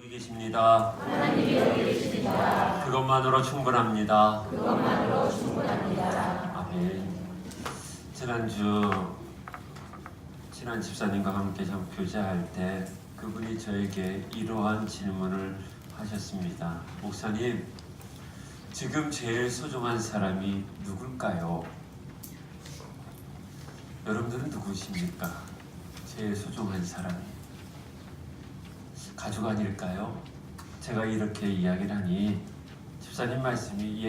여기 계십니다. 하나님이 여기 계십니다. 그것만으로 충분합니다. 그것만으로 충분합니다. 아멘. 지난 집사님과 함께 좀 교제할 때 그분이 저에게 이러한 질문을 하셨습니다. 목사님, 지금 제일 소중한 사람이 누굴까요? 여러분들은 누구십니까? 제일 소중한 사람이 가족 아닐까요? 제가 이렇게 이야기를 하니 집사님 말씀이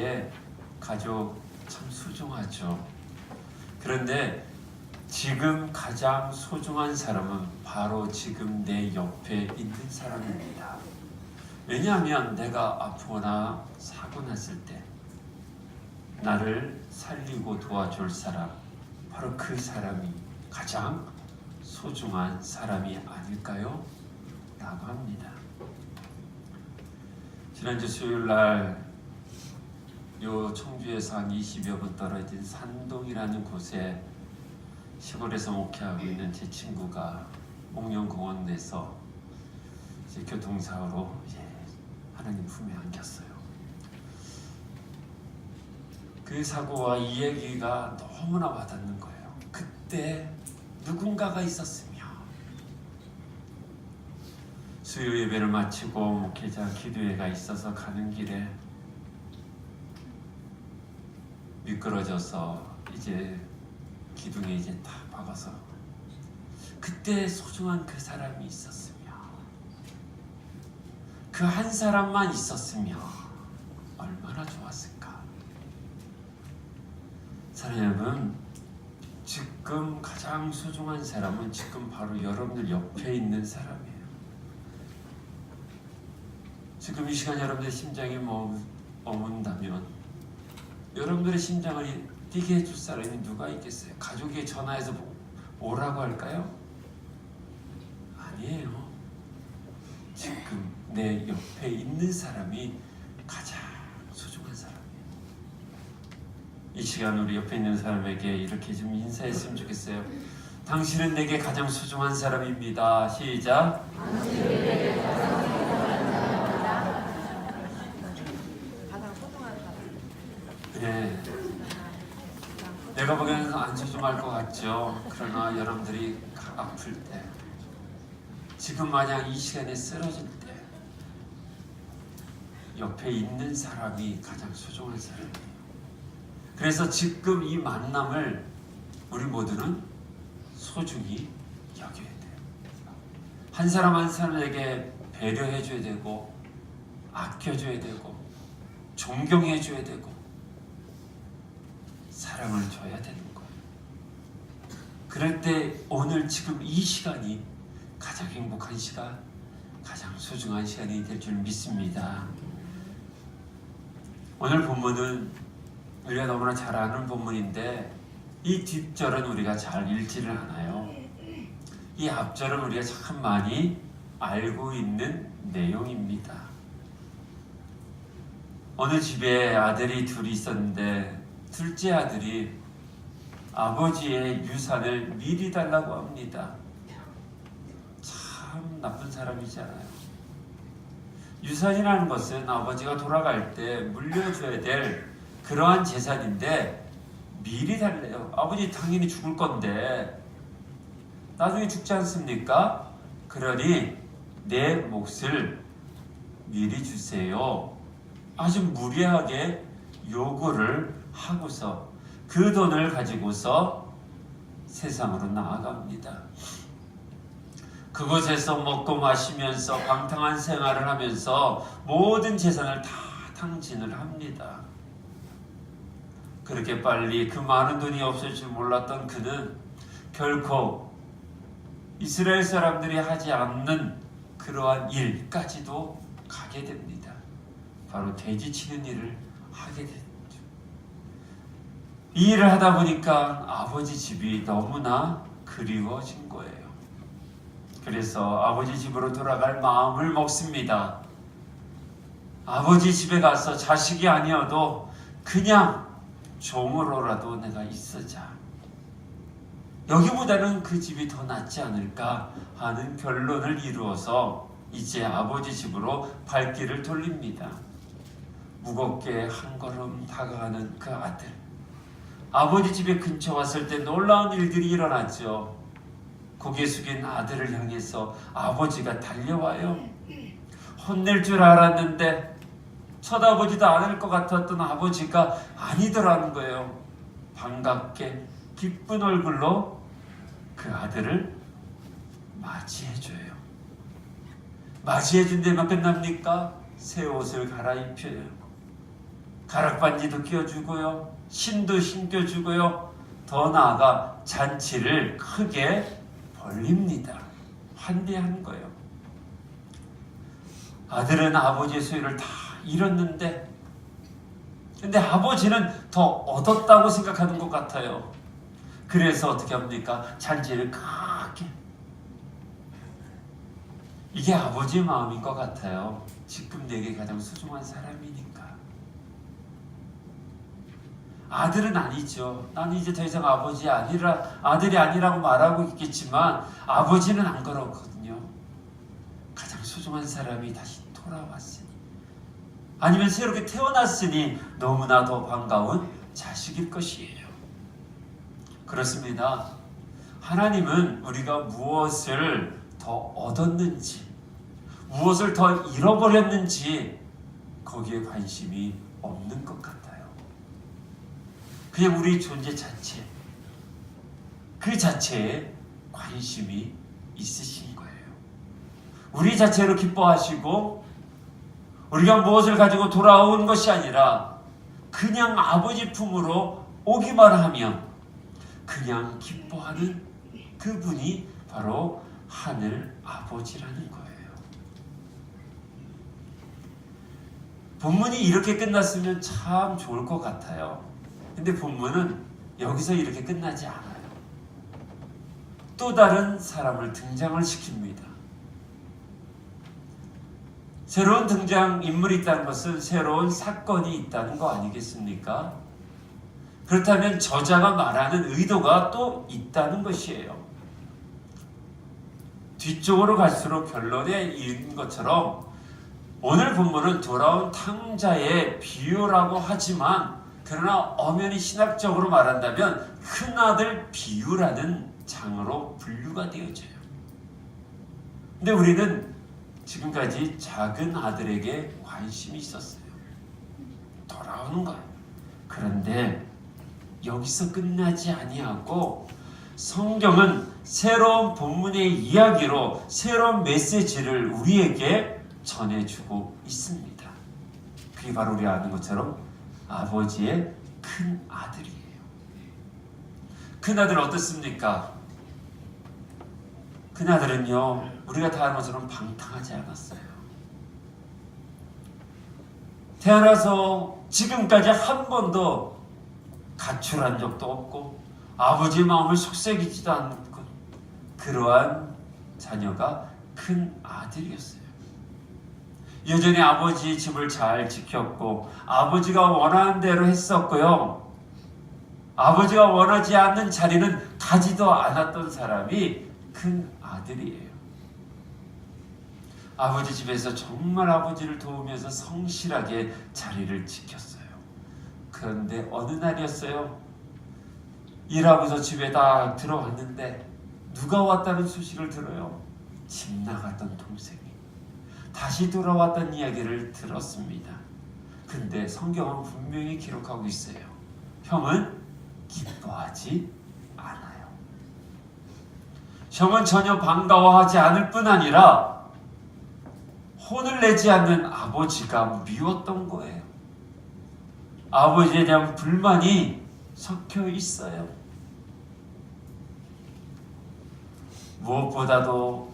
가족 참 소중하죠. 그런데 지금 가장 소중한 사람은 바로 지금 내 옆에 있는 사람입니다. 왜냐하면 내가 아프거나 사고 났을 때 나를 살리고 도와줄 사람, 바로 그 사람이 가장 소중한 사람이 아닐까요? 라고 합니다. 지난주 수요일날 요 청주에서 한 20여 분 떨어진 산동이라는 곳에 시골에서 목회하고 있는 제 친구가 목련공원에서 이제 교통사고로 하나님 품에 안겼어요. 그 사고와 이 얘기가 너무나 와닿는 거예요. 그때 누군가가 있었으며 수요 예배를 마치고 목회자 기도회가 있어서 가는 길에 미끄러져서 이제 기둥에 이제 다 박아서 그때 소중한 그 사람이 있었으며 그 한 사람만 있었으며 얼마나 좋았을까. 사랑하는 여러분, 지금 가장 소중한 사람은 지금 바로 여러분들 옆에 있는 사람이에요. 지금 이 시간 여러분들의 심장이 머문다면 여러분들의 심장을 뛰게 해줄 사람이 누가 있겠어요? 가족이 전화해서 오라고 할까요? 아니에요. 지금 내 옆에 있는 사람이 가장 소중한 사람이에요. 이 시간 우리 옆에 있는 사람에게 이렇게 좀 인사했으면 좋겠어요. 당신은 내게 가장 소중한 사람입니다. 시작. 당신은 내게 가장 소중한 사람입니다. 가장 소중한 사람. 네. 내가 보기에는 안 소중할 것 같죠. 그러나 여러분들이 아플 때, 지금 만약 이 시간에 쓰러질 때 옆에 있는 사람이 가장 소중한 사람이에요. 그래서 지금 이 만남을 우리 모두는 소중히 여겨야 돼요. 한 사람 한 사람에게 배려해줘야 되고 아껴줘야 되고 존경해줘야 되고 사랑을 줘야 되는 거예요. 그럴 때 오늘 지금 이 시간이 가장 행복한 시간, 가장 소중한 시간이 될 줄 믿습니다. 오늘 본문은 우리가 너무나 잘 아는 본문인데 이 뒷절은 우리가 잘 읽지를 않아요. 이 앞절은 우리가 참 많이 알고 있는 내용입니다. 어느 집에 아들이 둘이 있었는데 둘째 아들이 아버지의 유산을 미리 달라고 합니다. 참 나쁜 사람이잖아요. 유산이라는 것은 아버지가 돌아갈 때 물려줘야 될 그러한 재산인데 미리 달래요. 아버지 당연히 죽을 건데 나중에 죽지 않습니까? 그러니 내 몫을 미리 주세요. 아주 무리하게 요구를 하고서 그 돈을 가지고서 세상으로 나아갑니다. 그곳에서 먹고 마시면서 방탕한 생활을 하면서 모든 재산을 다 탕진을 합니다. 그렇게 빨리 그 많은 돈이 없을 줄 몰랐던 그는 결코 이스라엘 사람들이 하지 않는 그러한 일까지도 가게 됩니다. 바로 돼지 치는 일을 하게 됐죠. 이 일을 하다 보니까 아버지 집이 너무나 그리워진 거예요. 그래서 아버지 집으로 돌아갈 마음을 먹습니다. 아버지 집에 가서 자식이 아니어도 그냥 종으로라도 내가 있으자. 여기보다는 그 집이 더 낫지 않을까 하는 결론을 이루어서 이제 아버지 집으로 발길을 돌립니다. 무겁게 한 걸음 다가가는 그 아들. 아버지 집에 근처 왔을 때 놀라운 일들이 일어났죠. 고개 숙인 아들을 향해서 아버지가 달려와요. 혼낼 줄 알았는데 쳐다보지도 않을 것 같았던 아버지가 아니더라는 거예요. 반갑게 기쁜 얼굴로 그 아들을 맞이해줘요. 맞이해준 데만 끝납니까? 새 옷을 갈아입혀요. 가락반지도 끼워주고요. 신도 신겨주고요. 더 나아가 잔치를 크게 벌립니다. 환대한 거예요. 아들은 아버지의 소유를 다 잃었는데 근데 아버지는 더 얻었다고 생각하는 것 같아요. 그래서 어떻게 합니까? 잔치를 크게. 이게 아버지의 마음인 것 같아요. 지금 내게 가장 소중한 사람이니까. 아들은 아니죠. 난 이제 더 이상 아들이 아니라고 말하고 있겠지만 아버지는 안 그렇거든요. 가장 소중한 사람이 다시 돌아왔으니 아니면 새롭게 태어났으니 너무나 더 반가운 자식일 것이에요. 그렇습니다. 하나님은 우리가 무엇을 더 얻었는지 무엇을 더 잃어버렸는지 거기에 관심이 없는 것 같아요. 그냥 우리 존재 자체 그 자체에 관심이 있으신 거예요. 우리 자체로 기뻐하시고 우리가 무엇을 가지고 돌아온 것이 아니라 그냥 아버지 품으로 오기만 하면 그냥 기뻐하는 그분이 바로 하늘 아버지라는 거예요. 본문이 이렇게 끝났으면 참 좋을 것 같아요. 근데 본문은 여기서 이렇게 끝나지 않아요. 또 다른 사람을 등장을 시킵니다. 새로운 등장인물이 있다는 것은 새로운 사건이 있다는 거 아니겠습니까? 그렇다면 저자가 말하는 의도가 또 있다는 것이에요. 뒤쪽으로 갈수록 결론에 이른 것처럼 오늘 본문은 돌아온 탕자의 비유라고 하지만 그러나 엄연히 신학적으로 말한다면 큰아들 비유라는 장으로 분류가 되어져요. 근데 우리는 지금까지 작은 아들에게 관심이 있었어요. 돌아오는 거예요. 그런데 여기서 끝나지 아니하고 성경은 새로운 본문의 이야기로 새로운 메시지를 우리에게 전해주고 있습니다. 그게 바로 우리가 아는 것처럼 아버지의 큰 아들이에요. 큰 아들 어떻습니까? 큰 아들은요, 우리가 다 아는 것처럼 방탕하지 않았어요. 태어나서 지금까지 한 번도 가출한 적도 없고 아버지의 마음을 속삭이지도 않고 그러한 자녀가 큰 아들이었어요. 여전히 아버지의 집을 잘 지켰고 아버지가 원하는 대로 했었고요. 아버지가 원하지 않는 자리는 가지도 않았던 사람이 큰 아들이에요. 아버지 집에서 정말 아버지를 도우면서 성실하게 자리를 지켰어요. 그런데 어느 날이었어요. 일하고서 집에 딱 들어왔는데 누가 왔다는 소식을 들어요. 집 나갔던 동생이 다시 돌아왔던 이야기를 들었습니다. 근데 성경은 분명히 기록하고 있어요. 형은 기뻐하지 않아요. 형은 전혀 반가워하지 않을 뿐 아니라 혼을 내지 않는 아버지가 미웠던 거예요. 아버지에 대한 불만이 섞여 있어요. 무엇보다도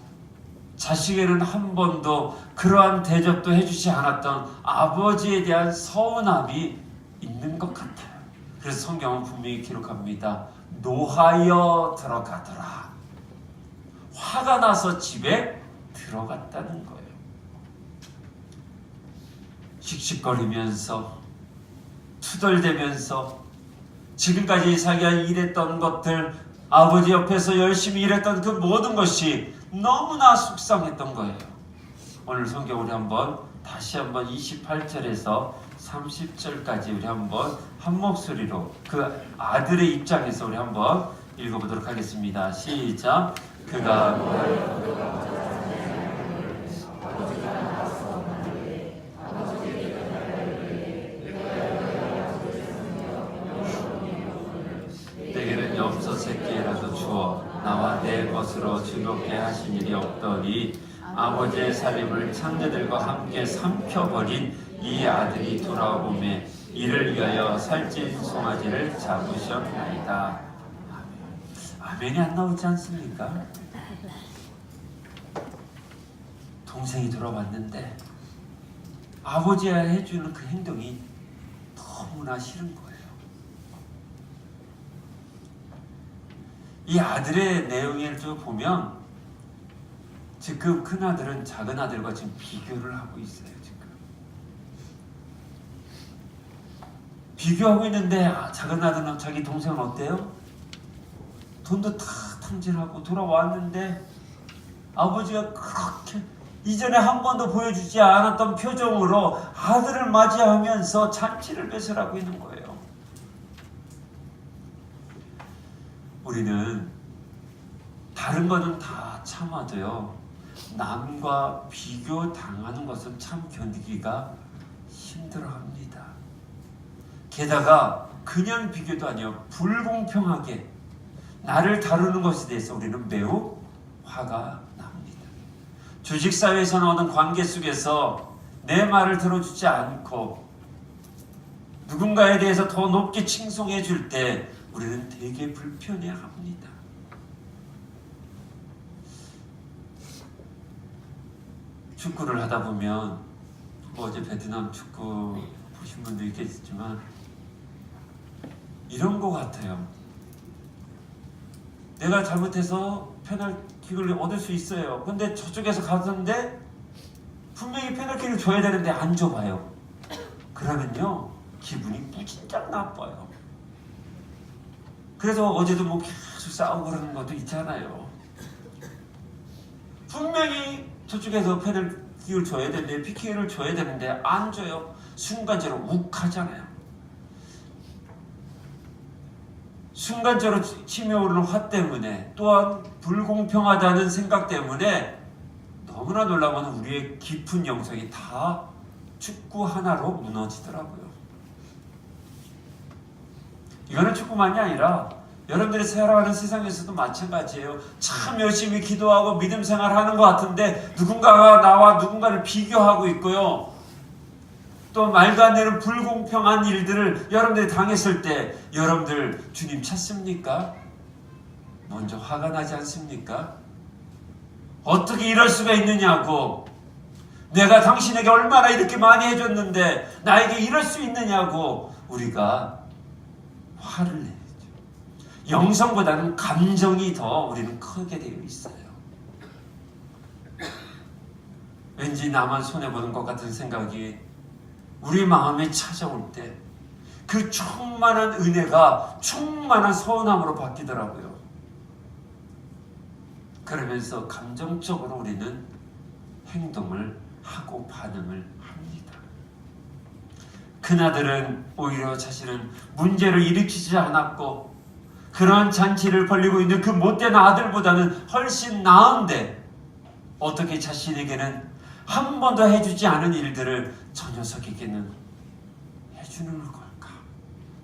자식에게는 한 번도 그러한 대접도 해주지 않았던 아버지에 대한 서운함이 있는 것 같아요. 그래서 성경은 분명히 기록합니다. 노하여 들어가더라. 화가 나서 집에 들어갔다는 거예요. 씩씩거리면서 투덜대면서 지금까지 자기가 일했던 것들, 아버지 옆에서 열심히 일했던 그 모든 것이 너무나 속상했던 거예요. 오늘 성경 우리 한번 다시 한번 28절에서 30절까지 우리 한번 한 목소리로 그 아들의 입장에서 우리 한번 읽어보도록 하겠습니다. 시작. 그가 내게는 엽서 새끼라도 주어 나와 내 것으로 즐겁게 하신 일이 없더니 아버지의 살림을 창자들과 함께 삼켜버린 이 아들이 돌아오매 이를 위하여 살찐 송아지를 잡으셨나이다. 아멘이 안 나오지 않습니까? 동생이 돌아왔는데 아버지가 해주는 그 행동이 너무나 싫은 거예요. 이 아들의 내용을 좀 보면 지금 큰 아들은 작은 아들과 지금 비교를 하고 있어요. 지금 비교하고 있는데 작은 아들은 자기 동생은 어때요? 돈도 다 탕진하고 돌아왔는데 아버지가 그렇게 이전에 한 번도 보여주지 않았던 표정으로 아들을 맞이하면서 잔치를 배설하고 있는 거예요. 우리는 다른 거는 다 참아도요, 남과 비교 당하는 것은 참 견디기가 힘들어합니다. 게다가 그냥 비교도 아니요, 불공평하게 나를 다루는 것에 대해서 우리는 매우 화가 납니다. 조직사회에서는 어떤 관계 속에서 내 말을 들어주지 않고 누군가에 대해서 더 높게 칭송해 줄 때 우리는 되게 불편해합니다. 축구를 하다 보면 어제 베트남 축구 보신 분도 있겠지만 이런 거 같아요. 내가 잘못해서 페널티를 얻을 수 있어요. 근데 저쪽에서 갔는데 분명히 페널티를 줘야 되는데 안 줘봐요. 그러면요 기분이 무진장 나빠요. 그래서 어제도 뭐 계속 싸우고 그러는 것도 있잖아요. 분명히 저쪽에서 페널티를 줘야 되는데 PK를 줘야 되는데 안 줘요. 순간적으로 욱하잖아요. 순간적으로 치밀어오르는 화 때문에 또한 불공평하다는 생각 때문에 너무나 놀라운 우리의 깊은 영성이 다 축구 하나로 무너지더라고요. 이거는 축구만이 아니라 여러분들이 살아가는 세상에서도 마찬가지예요. 참 열심히 기도하고 믿음 생활하는 것 같은데 누군가가 나와 누군가를 비교하고 있고요. 또 말도 안 되는 불공평한 일들을 여러분들이 당했을 때 여러분들 주님 찾습니까? 먼저 화가 나지 않습니까? 어떻게 이럴 수가 있느냐고, 내가 당신에게 얼마나 이렇게 많이 해줬는데 나에게 이럴 수 있느냐고 우리가 화를 내죠. 영성보다는 감정이 더 우리는 크게 되어 있어요. 왠지 나만 손해보는 것 같은 생각이 우리 마음에 찾아올 때 그 충만한 은혜가 충만한 서운함으로 바뀌더라고요. 그러면서 감정적으로 우리는 행동을 하고 반응을 합니다. 큰아들은 오히려 자신은 문제를 일으키지 않았고 그러한 잔치를 벌이고 있는 그 못된 아들보다는 훨씬 나은데 어떻게 자신에게는 한 번도 해주지 않은 일들을 저 녀석에게는 해주는 걸까?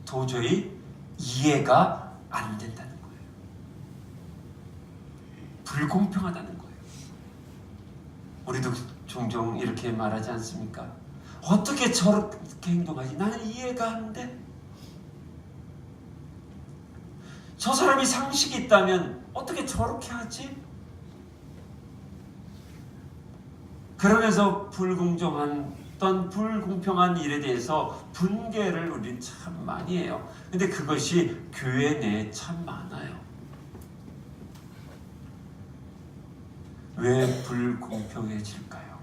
도저히 이해가 안 된다는 거예요. 불공평하다는 거예요. 우리도 종종 이렇게 말하지 않습니까? 어떻게 저렇게 행동하지? 나는 이해가 안 돼. 저 사람이 상식이 있다면 어떻게 저렇게 하지? 그러면서 불공평한 일에 대해서 분개를 우리는 참 많이 해요. 근데 그것이 교회 내에 참 많아요. 왜 불공평해질까요?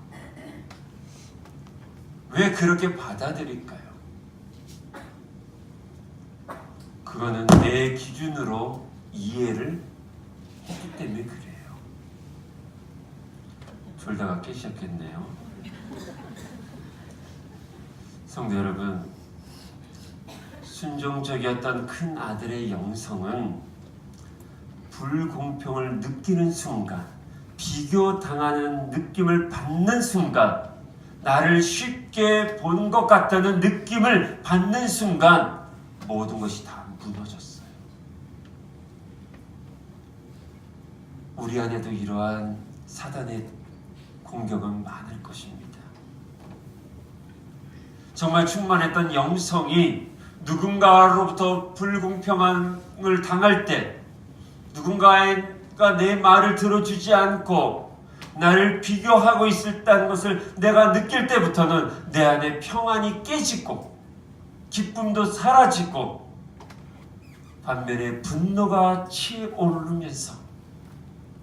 왜 그렇게 받아들일까요? 그거는 내 기준으로 이해를 했기 때문에 그래요. 졸다가 깨셨겠네요. 성도 여러분, 순종적이었던 큰 아들의 영성은 불공평을 느끼는 순간, 비교당하는 느낌을 받는 순간, 나를 쉽게 본 것 같다는 느낌을 받는 순간 모든 것이 다 무너졌어요. 우리 안에도 이러한 사단의 공격은 많을 것입니다. 정말 충만했던 영성이 누군가로부터 불공평함을 당할 때, 누군가가 내 말을 들어주지 않고 나를 비교하고 있었다는 것을 내가 느낄 때부터는 내 안에 평안이 깨지고 기쁨도 사라지고 반면에 분노가 치오르면서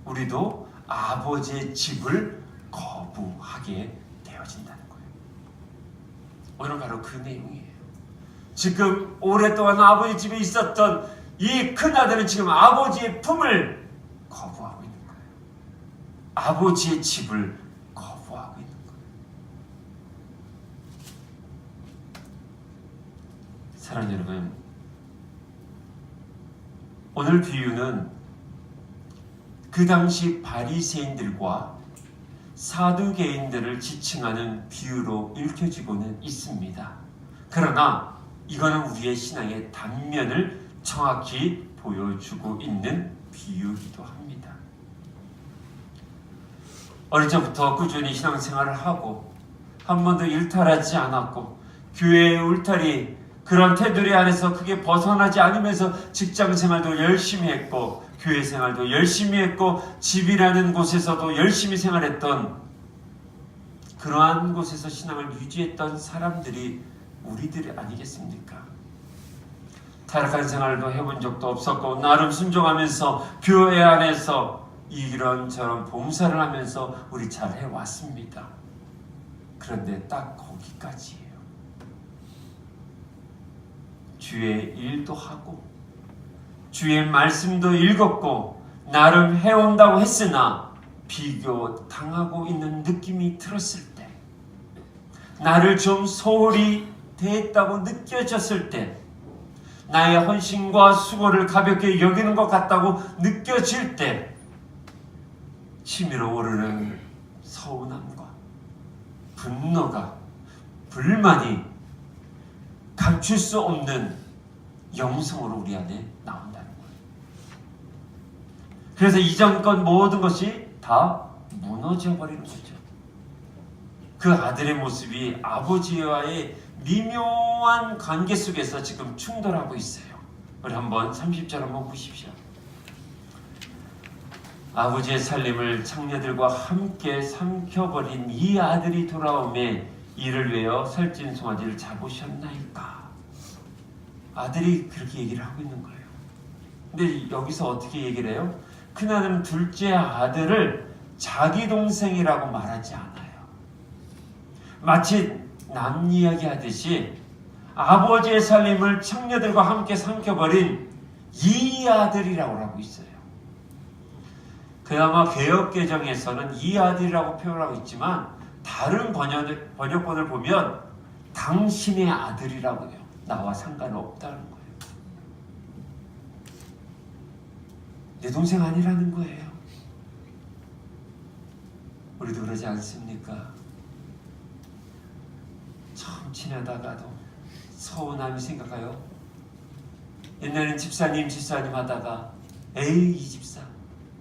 우리도 아버지의 집을 거부하게 되어진다는 거예요. 오늘 바로 그 내용이에요. 지금 오랫동안 아버지 집에 있었던 이 큰아들은 지금 아버지의 품을 거부하고 있는 거예요. 아버지의 집을 거부하고 있는 거예요. 사랑하는 여러분, 오늘 비유는 그 당시 바리새인들과 사두개인들을 지칭하는 비유로 읽혀지고는 있습니다. 그러나 이거는 우리의 신앙의 단면을 정확히 보여주고 있는 비유이기도 합니다. 어릴 적부터 꾸준히 신앙생활을 하고 한 번도 일탈하지 않았고 교회의 울타리 그런 테두리 안에서 크게 벗어나지 않으면서 직장생활도 열심히 했고 교회 생활도 열심히 했고 집이라는 곳에서도 열심히 생활했던 그러한 곳에서 신앙을 유지했던 사람들이 우리들이 아니겠습니까? 타락한 생활도 해본 적도 없었고 나름 순종하면서 교회 안에서 이런저런 봉사를 하면서 우리 잘 해왔습니다. 그런데 딱 거기까지예요. 주의 일도 하고 주의 말씀도 읽었고 나름 해온다고 했으나 비교당하고 있는 느낌이 들었을 때, 나를 좀 소홀히 대했다고 느껴졌을 때, 나의 헌신과 수고를 가볍게 여기는 것 같다고 느껴질 때 치밀어 오르는 서운함과 분노가, 불만이 감출 수 없는 영성으로 우리 안에 나온다는 거예요. 그래서 이전껏 모든 것이 다 무너져 버리는 거죠. 그 아들의 모습이 아버지와의 미묘한 관계 속에서 지금 충돌하고 있어요. 우리 한번 30절 한번 보십시오. 아버지의 살림을 창녀들과 함께 삼켜버린 이 아들이 돌아오매 이를 위하여 살찐 송아지를 잡으셨나이까. 아들이 그렇게 얘기를 하고 있는 거예요. 근데 여기서 어떻게 얘기를 해요? 큰아들은 둘째 아들을 자기 동생이라고 말하지 않아요. 마치 남 이야기하듯이 아버지의 살림을 창녀들과 함께 삼켜버린 이 아들이라고 하고 있어요. 그나마 개역개정에서는 이 아들이라고 표현하고 있지만 다른 번역본을 보면 당신의 아들이라고 해요. 나와 상관없다는 거예요. 내 동생 아니라는 거예요. 우리도 그러지 않습니까? 처음 지내다가도 서운함이 생각해요. 옛날에는 집사님 하다가 에이 이 집사,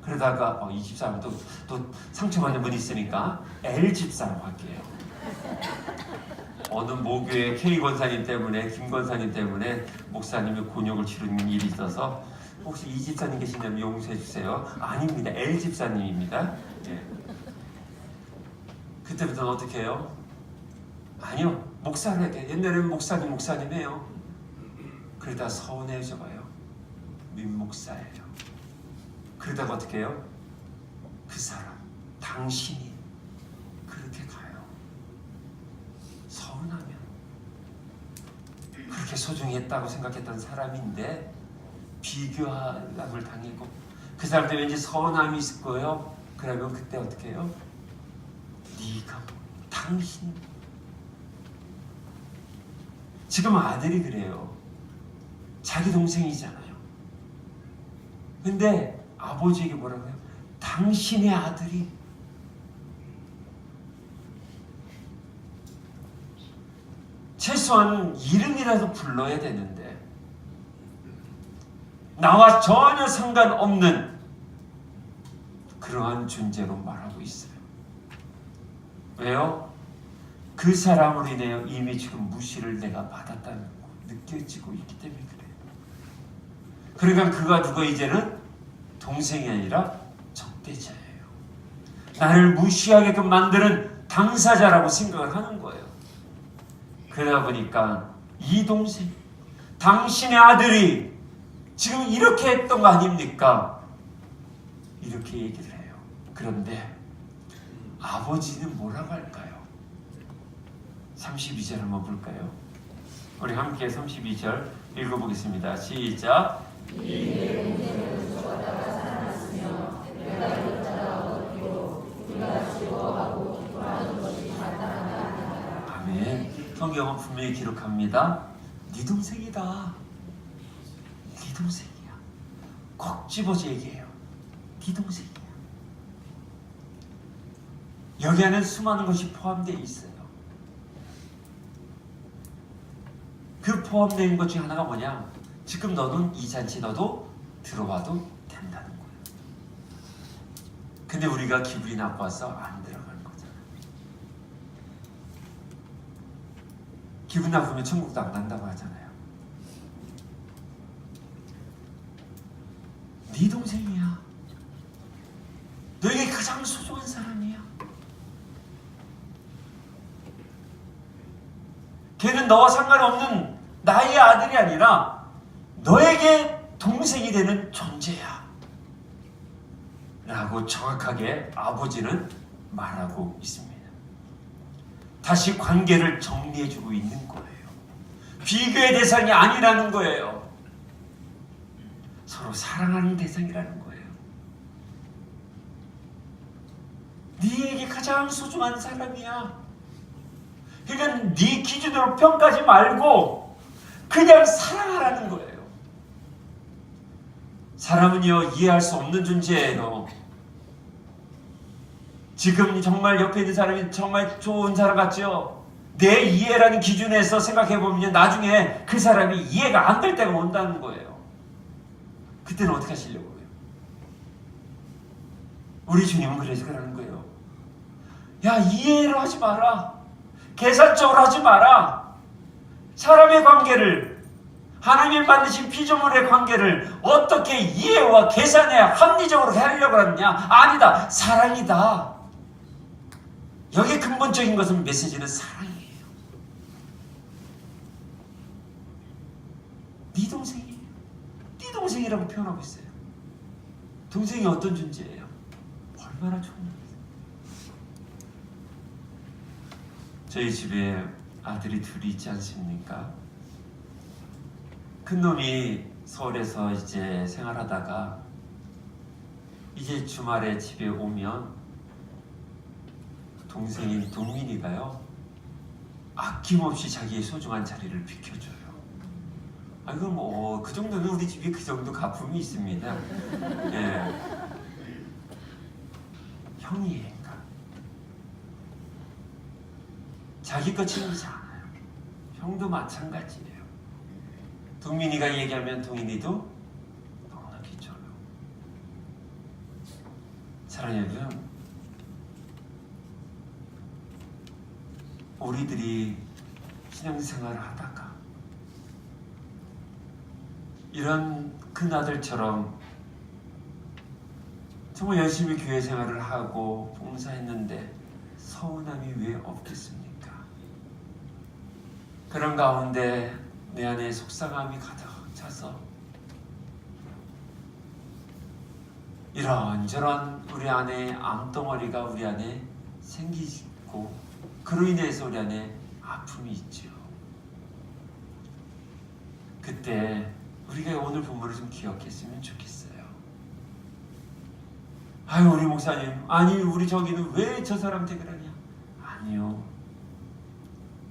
그러다가 이 집사는 또 상처받는 분이 있으니까 L 집사라고 할게요. 어느 모교의 K 권사님 때문에, 김 권사님 때문에 목사님이 곤욕을 치르는 일이 있어서 혹시 이 집사님 계시냐면 용서해 주세요. 아닙니다. L 집사님입니다. 예. 그때부터는 어떻게 해요? 아니요. 목사에게 옛날에는 목사님이에요. 그러다 서운해져 봐요. 민목사예요. 그러다가 어떻게 해요? 그 사람, 당신이 그렇게 가요. 서운하면 그렇게 소중히 했다고 생각했던 사람인데 비교함을 당하고 그 사람한테 왠지 서운함이 있을 거예요. 그러면 그때 어떻게 해요? 당신. 지금 아들이 그래요. 자기 동생이잖아요. 근데 아버지에게 뭐라고 해요? 당신의 아들이. 최소한 이름이라도 불러야 되는데 나와 전혀 상관없는 그러한 존재로 말하고 있어요. 왜요? 그 사람으로 인해 이미 지금 무시를 내가 받았다는 거 느껴지고 있기 때문에 그래요. 그러니까 그가 누가 이제는 동생이 아니라 적대자예요. 나를 무시하게끔 만드는 당사자라고 생각을 하는 거예요. 그러다 보니까 이 동생, 당신의 아들이 지금 이렇게 했던 거 아닙니까? 이렇게 얘기를 해요. 그런데 아버지는 뭐라고 할까요? 32절 한번 볼까요? 우리 함께 32절 읽어보겠습니다. 시작. 아멘. 성경은 분명히 기록합니다. 네 동생이다. 네 동생이야. 꼭 집어서 얘기해요. 네 동생이야. 여기 안에 수많은 것이 포함되어 있어요. 그 포함된 것 중에 하나가 뭐냐? 지금 너는 이 잔치 너도 들어와도 된다는 거예요. 근데 우리가 기분이 나빠서 안 들어가는 거잖아요. 기분 나쁘면 천국도 안 간다고 하잖아요. 네 동생이야. 너에게 가장 소중한 사람이야. 걔는 너와 상관없는 나의 아들이 아니라 너에게 동생이 되는 존재야. 라고 정확하게 아버지는 말하고 있습니다. 다시 관계를 정리해주고 있는 거예요. 비교의 대상이 아니라는 거예요. 서로 사랑하는 대상이라는 거예요. 네에게 가장 소중한 사람이야. 그러니까 네 기준으로 평가하지 말고 그냥 사랑하라는 거예요. 사람은요, 이해할 수 없는 존재예요. 지금 정말 옆에 있는 사람이 정말 좋은 사람 같죠? 내 이해라는 기준에서 생각해보면 나중에 그 사람이 이해가 안 될 때가 온다는 거예요. 그때는 어떻게 하시려고요? 우리 주님은 그래서 그러는 거예요. 야, 이해로 하지 마라. 계산적으로 하지 마라. 사람의 관계를, 하나님이 만드신 피조물의 관계를 어떻게 이해와 계산에 합리적으로 하려고 하느냐? 아니다. 사랑이다. 여기에 근본적인 것은 메시지는 사랑이에요. 네 동생이에요. 네 동생이라고 표현하고 있어요. 동생이 어떤 존재예요? 얼마나 좋은 존재예요. 저희 집에 아들이 둘이 있지 않습니까? 큰 놈이 서울에서 이제 생활하다가 이제 주말에 집에 오면 동생인 동민이가요, 아낌없이 자기의 소중한 자리를 비켜줘요. 이거 뭐 그 정도는 우리 집에 그 정도 가품이 있습니다. 예. 형이니까 자기 거 챙기지 않아요. 형도 마찬가지예요. 동민이가 얘기하면 동인이도 넉넉히 줘요. 사랑하는 여러분, 우리들이 신앙생활을 하다가 이런 큰아들처럼 정말 열심히 교회 생활을 하고 봉사했는데 서운함이 왜 없겠습니까? 그런 가운데 내 안에 속상함이 가득 차서 이런저런 우리 안에 암덩어리가 우리 안에 생기고 그로 인해서 우리 안에 아픔이 있죠. 그때 우리가 오늘 본문을 좀 기억했으면 좋겠어요. 아유, 우리 목사님, 아니 우리 저기는 왜 저 사람한테 그러냐? 아니요,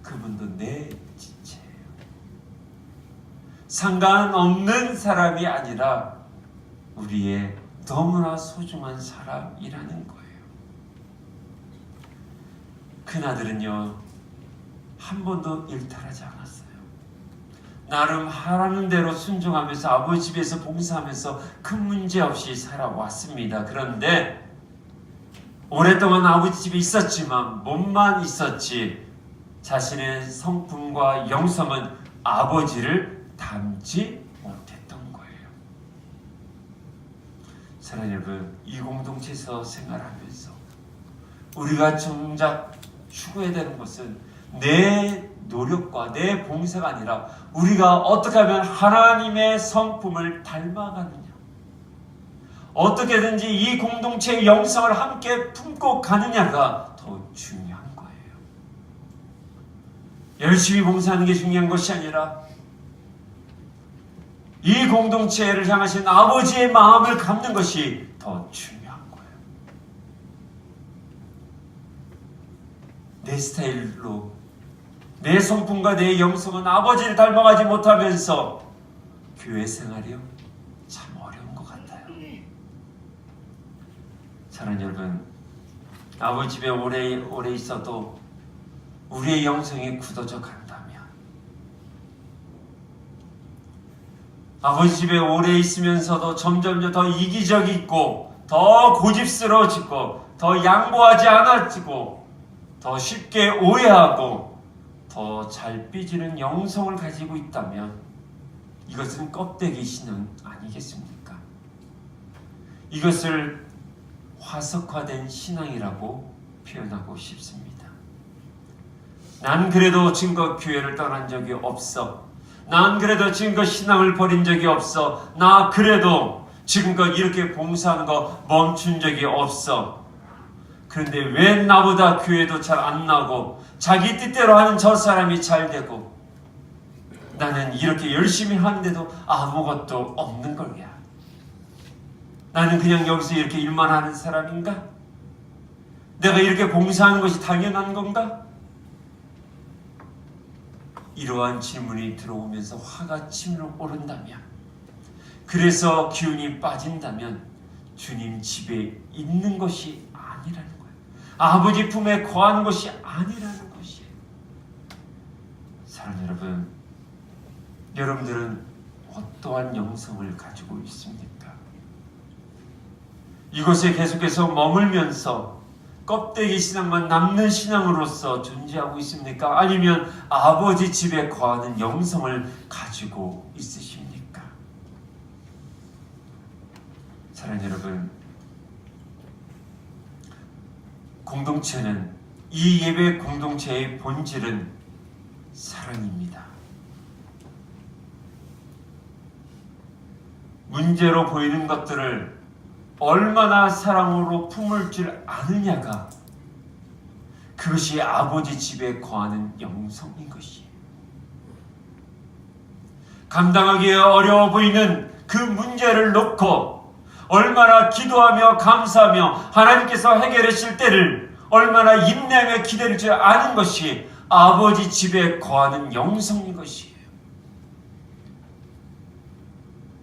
그분도 내 지체예요. 상관없는 사람이 아니라 우리의 너무나 소중한 사람이라는 거예요. 그나들은요, 한 번도 일탈하지 않았어요. 나름 하라는 대로 순종하면서 아버지 집에서 봉사하면서 큰 문제 없이 살아왔습니다. 그런데 오랫동안 아버지 집에 있었지만 몸만 있었지 자신의 성품과 영성은 아버지를 닮지 못했던 거예요. 사랑하는 여러분, 이 공동체에서 생활하면서 우리가 정작 추구해야 되는 것은 내 노력과 내 봉사가 아니라 우리가 어떻게 하면 하나님의 성품을 닮아가느냐, 어떻게든지 이 공동체의 영성을 함께 품고 가느냐가 더 중요한 거예요. 열심히 봉사하는 게 중요한 것이 아니라 이 공동체를 향하신 아버지의 마음을 갖는 것이 더 중요한 거예요. 내 스타일로 내 성품과 내 영성은 아버지를 닮아가지 못하면서 교회 생활이요, 참 어려운 것 같아요. 사랑하는 여러분, 아버지 집에 오래 있어도 우리의 영성이 굳어져 간다면, 아버지 집에 오래 있으면서도 점점 더 이기적이고 더 고집스러워지고 더 양보하지 않아지고 더 쉽게 오해하고 더 잘 삐지는 영성을 가지고 있다면 이것은 껍데기 신앙 아니겠습니까? 이것을 화석화된 신앙이라고 표현하고 싶습니다. 난 그래도 증거 교회를 떠난 적이 없어. 난 그래도 증거 신앙을 버린 적이 없어. 나 그래도 지금껏 이렇게 봉사하는 거 멈춘 적이 없어. 그런데 왜 나보다 교회도 잘 안 나고 자기 뜻대로 하는 저 사람이 잘 되고 나는 이렇게 열심히 하는데도 아무것도 없는 거야. 나는 그냥 여기서 이렇게 일만 하는 사람인가? 내가 이렇게 봉사하는 것이 당연한 건가? 이러한 질문이 들어오면서 화가 치밀어 오른다면, 그래서 기운이 빠진다면 주님 집에 있는 것이 아니라는 거예요. 아버지 품에 거하는 것이 아니라는 것이에요. 사랑하는 여러분, 여러분들은 어떠한 영성을 가지고 있습니까? 이곳에 계속해서 머물면서 껍데기 신앙만 남는 신앙으로서 존재하고 있습니까? 아니면 아버지 집에 거하는 영성을 가지고 있으십니까? 사랑하는 여러분, 공동체는, 이 예배 공동체의 본질은 사랑입니다. 문제로 보이는 것들을 얼마나 사랑으로 품을 줄 아느냐가, 그것이 아버지 집에 거하는 영성인 것이에요. 감당하기 어려워 보이는 그 문제를 놓고 얼마나 기도하며 감사하며 하나님께서 해결하실 때를 얼마나 인내하며 기다릴 줄 아는 것이 아버지 집에 거하는 영성인 것이에요.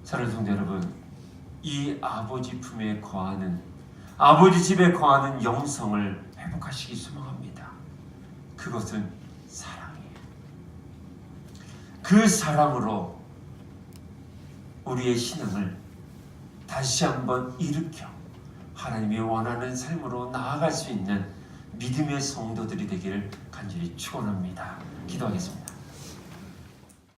사랑하는 성도 여러분, 이 아버지 품에 거하는, 아버지 집에 거하는 영성을 회복하시기 소망합니다. 그것은 사랑이에요. 그 사랑으로 우리의 신앙을 다시 한번 일으켜 하나님이 원하는 삶으로 나아갈 수 있는 믿음의 성도들이 되기를 간절히 축원합니다. 기도하겠습니다.